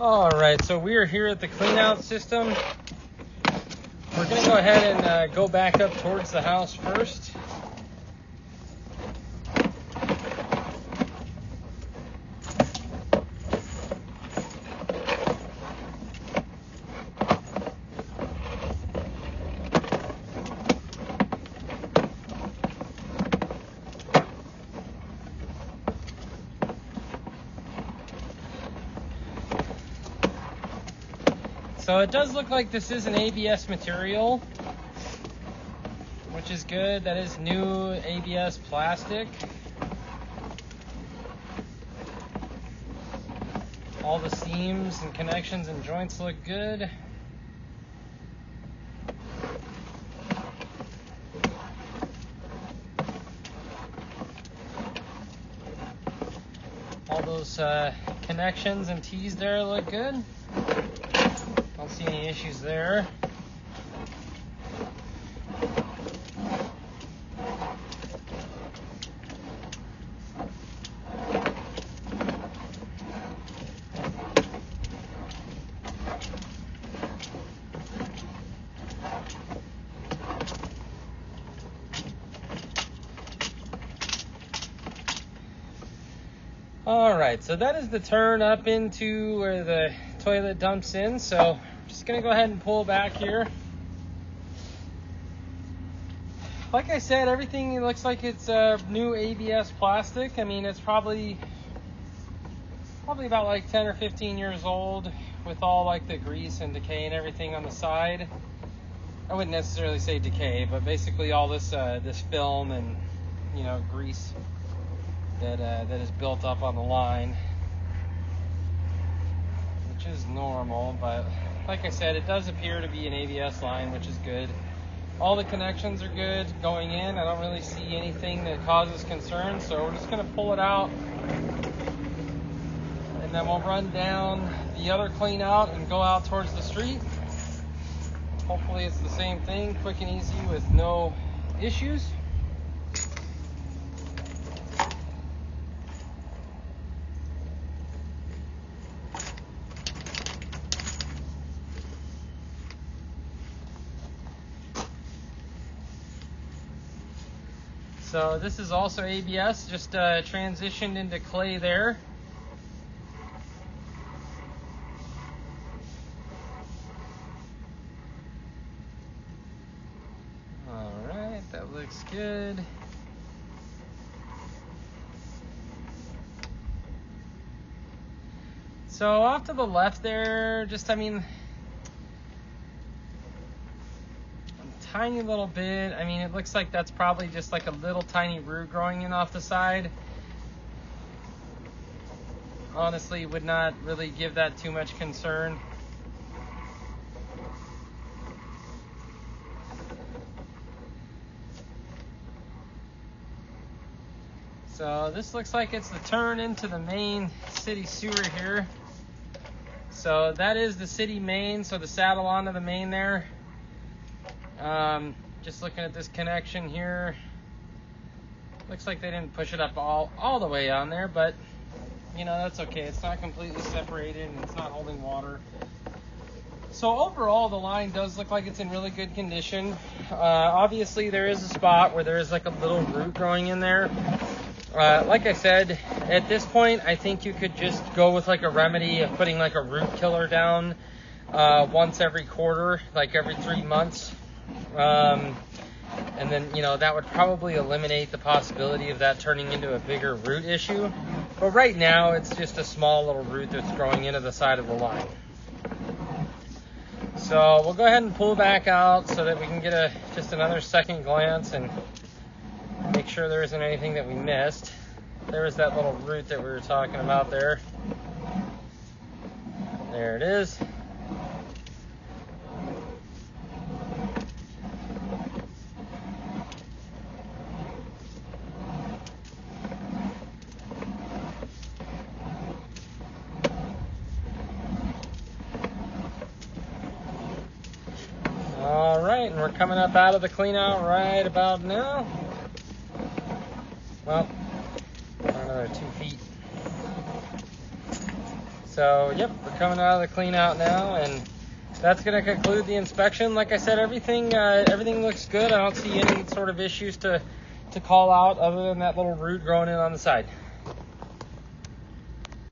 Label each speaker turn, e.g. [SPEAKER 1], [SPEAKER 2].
[SPEAKER 1] All right, so we are here at the clean out system. We're going to go ahead and go back up towards the house first. So it does look like this is an ABS material, which is good. That is new ABS plastic. All the seams and connections and joints look good. All those connections and T's there look good. Don't see any issues there. All right, so that is the turn up into where the toilet dumps in. So I'm just gonna go ahead and pull back here. Like I said, everything looks like it's new ABS plastic. I mean, it's probably about like 10 or 15 years old with all like the grease and decay and everything on the side. I wouldn't necessarily say decay, but basically all this this film and grease that is built up on the line, which is normal. But like I said, it does appear to be an ABS line, which is good. All the connections are good going in. I don't really see anything that causes concern, so we're just going to pull it out, and then we'll run down the other clean out and go out towards the street. Hopefully it's the same thing, quick and easy with no issues. So this is also ABS, just transitioned into clay there. All right, that looks good. So off to the left there, tiny little bit. I mean, it looks like that's probably just like a little tiny root growing in off the side. Honestly, would not really give that too much concern. So this looks like it's the turn into the main city sewer here. So that is the city main, so the saddle onto the main there. Just looking at this connection here, looks like they didn't push it up all the way on there, but that's okay. It's not completely separated and it's not holding water. So overall, the line does look like it's in really good condition. Obviously there is a spot where there is like a little root growing in there. Like I said, at this point I think you could just go with like a remedy of putting like a root killer down once every quarter, like every 3 months. And then that would probably eliminate the possibility of that turning into a bigger root issue. But right now it's just a small little root that's growing into the side of the line. So we'll go ahead and pull back out so that we can get just another second glance and make sure there isn't anything that we missed. There was that little root that we were talking about there. There it is. All right, and we're coming up out of the clean out right about now. Well, another 2 feet. So So, yep, we're coming out of the clean out now, and that's going to conclude the inspection. Like I said, everything looks good. I don't see any sort of issues to call out other than that little root growing in on the side.